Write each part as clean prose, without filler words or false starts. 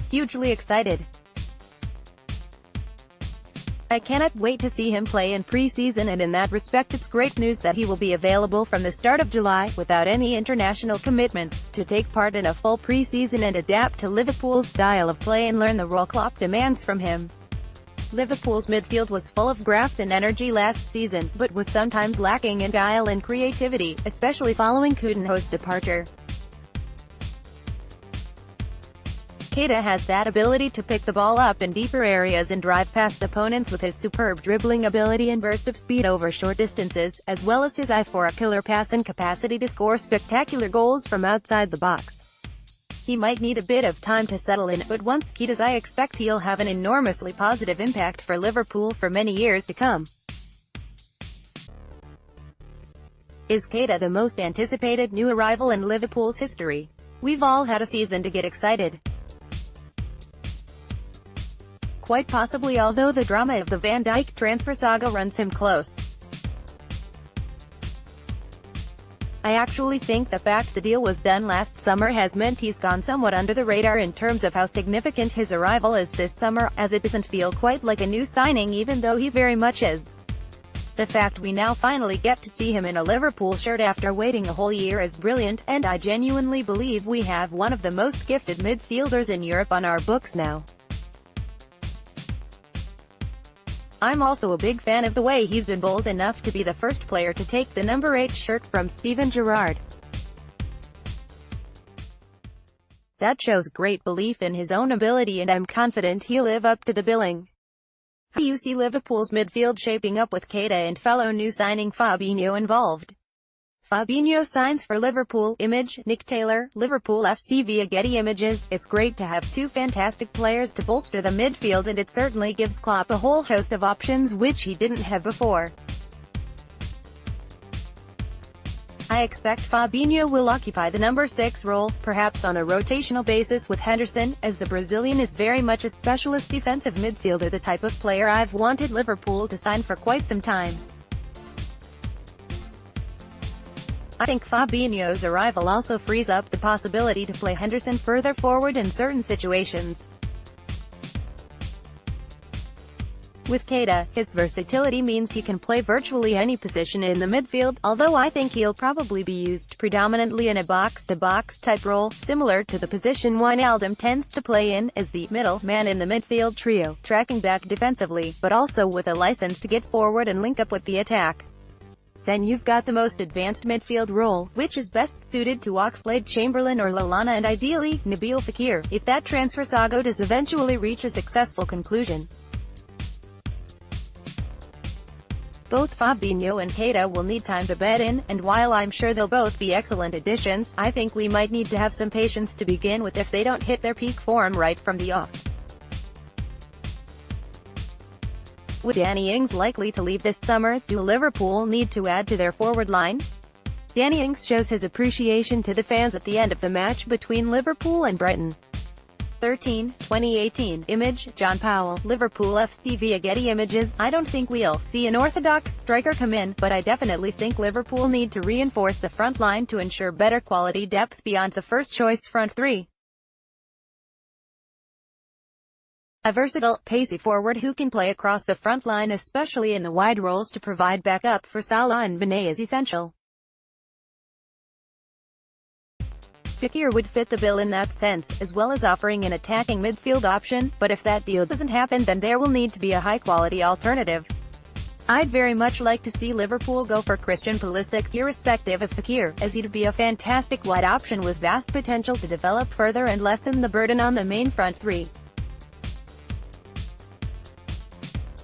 hugely excited. I cannot wait to see him play in pre-season, and in that respect it's great news that he will be available from the start of July, without any international commitments, to take part in a full pre-season and adapt to Liverpool's style of play and learn the role Klopp demands from him. Liverpool's midfield was full of graft and energy last season, but was sometimes lacking in guile and creativity, especially following Coutinho's departure. Keita has that ability to pick the ball up in deeper areas and drive past opponents with his superb dribbling ability and burst of speed over short distances, as well as his eye for a killer pass and capacity to score spectacular goals from outside the box. He might need a bit of time to settle in, but once he does, I expect he'll have an enormously positive impact for Liverpool for many years to come. Is Keita the most anticipated new arrival in Liverpool's history? We've all had a season to get excited. Quite possibly, although the drama of the Van Dijk transfer saga runs him close. I actually think the fact the deal was done last summer has meant he's gone somewhat under the radar in terms of how significant his arrival is this summer, as it doesn't feel quite like a new signing even though he very much is. The fact we now finally get to see him in a Liverpool shirt after waiting a whole year is brilliant, and I genuinely believe we have one of the most gifted midfielders in Europe on our books now. I'm also a big fan of the way he's been bold enough to be the first player to take the number 8 shirt from Steven Gerrard. That shows great belief in his own ability, and I'm confident he'll live up to the billing. How do you see Liverpool's midfield shaping up with Keita and fellow new signing Fabinho involved? Fabinho signs for Liverpool. Image, Nick Taylor, Liverpool FC via Getty Images. It's great to have two fantastic players to bolster the midfield, and it certainly gives Klopp a whole host of options which he didn't have before. I expect Fabinho will occupy the number 6 role, perhaps on a rotational basis with Henderson, as the Brazilian is very much a specialist defensive midfielder, the type of player I've wanted Liverpool to sign for quite some time. I think Fabinho's arrival also frees up the possibility to play Henderson further forward in certain situations. With Keita, his versatility means he can play virtually any position in the midfield, although I think he'll probably be used predominantly in a box-to-box type role, similar to the position Wijnaldum tends to play in, as the middle man in the midfield trio, tracking back defensively, but also with a license to get forward and link up with the attack. Then you've got the most advanced midfield role, which is best suited to Oxlade-Chamberlain or Lallana, and ideally, Nabil Fekir, if that transfer saga does eventually reach a successful conclusion. Both Fabinho and Keita will need time to bed in, and while I'm sure they'll both be excellent additions, I think we might need to have some patience to begin with if they don't hit their peak form right from the off. With Danny Ings likely to leave this summer, do Liverpool need to add to their forward line? Danny Ings shows his appreciation to the fans at the end of the match between Liverpool and Brighton. 2018. Image, John Powell, Liverpool FC via Getty Images. I don't think we'll see an orthodox striker come in, but I definitely think Liverpool need to reinforce the front line to ensure better quality depth beyond the first-choice front three. A versatile, pacey forward who can play across the front line, especially in the wide roles to provide backup for Salah and Mane, is essential. Fekir would fit the bill in that sense, as well as offering an attacking midfield option, but if that deal doesn't happen, then there will need to be a high-quality alternative. I'd very much like to see Liverpool go for Christian Pulisic, irrespective of Fekir, as he'd be a fantastic wide option with vast potential to develop further and lessen the burden on the main front three.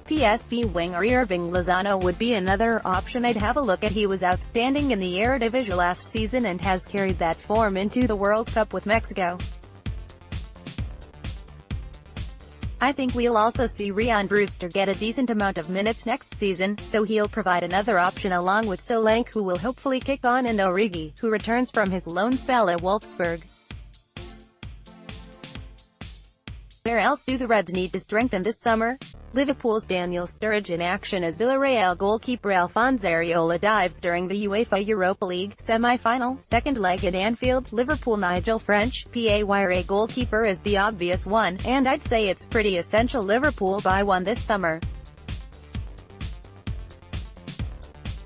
PSV winger Irving Lozano would be another option I'd have a look at. He was outstanding in the Eredivisie last season and has carried that form into the World Cup with Mexico. I think we'll also see Ryan Brewster get a decent amount of minutes next season, so he'll provide another option along with Solanke, who will hopefully kick on, and Origi, who returns from his loan spell at Wolfsburg. Where else do the Reds need to strengthen this summer? Liverpool's Daniel Sturridge in action as Villarreal goalkeeper Alphonse Areola dives during the UEFA Europa League semi-final, second leg at Anfield. Liverpool Nigel French, PAYRA goalkeeper is the obvious one, and I'd say it's pretty essential Liverpool buy one this summer.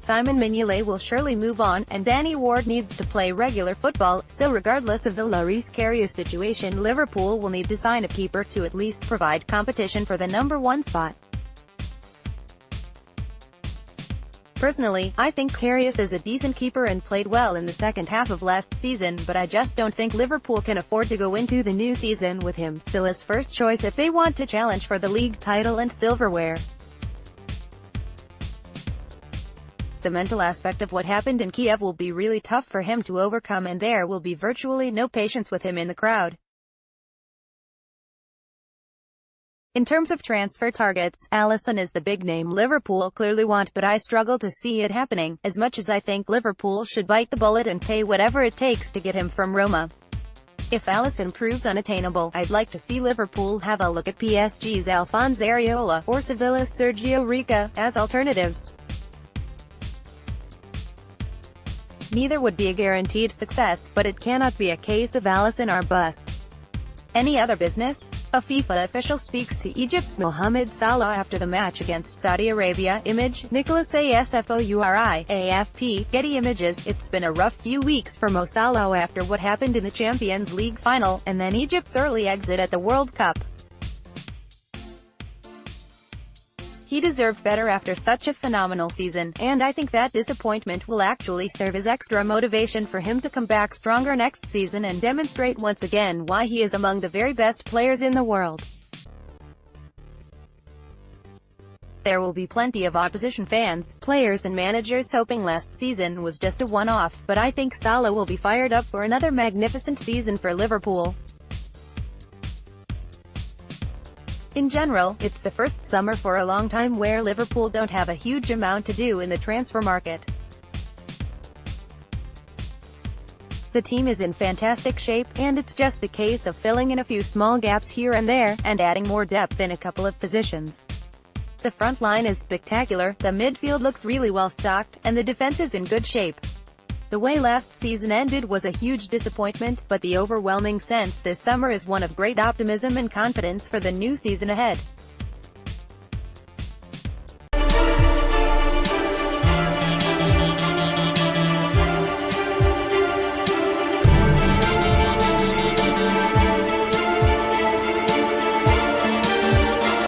Simon Mignolet will surely move on, and Danny Ward needs to play regular football, so regardless of the Lloris Karius situation, Liverpool will need to sign a keeper to at least provide competition for the number 1 spot. Personally, I think Karius is a decent keeper and played well in the second half of last season, but I just don't think Liverpool can afford to go into the new season with him still as first choice if they want to challenge for the league title and silverware. The mental aspect of what happened in Kiev will be really tough for him to overcome, and there will be virtually no patience with him in the crowd. In terms of transfer targets, Alisson is the big name Liverpool clearly want, but I struggle to see it happening, as much as I think Liverpool should bite the bullet and pay whatever it takes to get him from Roma. If Alisson proves unattainable, I'd like to see Liverpool have a look at PSG's Alphonse Areola, or Sevilla's Sergio Rica, as alternatives. Neither would be a guaranteed success, but it cannot be a case of Alisson or bust. Any other business? A FIFA official speaks to Egypt's Mohamed Salah after the match against Saudi Arabia. Image, Nicholas Asfouri, AFP, Getty Images. It's been a rough few weeks for Mo Salah after what happened in the Champions League final, and then Egypt's early exit at the World Cup. He deserved better after such a phenomenal season, and I think that disappointment will actually serve as extra motivation for him to come back stronger next season and demonstrate once again why he is among the very best players in the world. There will be plenty of opposition fans, players and managers hoping last season was just a one-off, but I think Salah will be fired up for another magnificent season for Liverpool. In general, it's the first summer for a long time where Liverpool don't have a huge amount to do in the transfer market. The team is in fantastic shape, and it's just a case of filling in a few small gaps here and there, and adding more depth in a couple of positions. The front line is spectacular, the midfield looks really well stocked, and the defense is in good shape. The way last season ended was a huge disappointment, but the overwhelming sense this summer is one of great optimism and confidence for the new season ahead.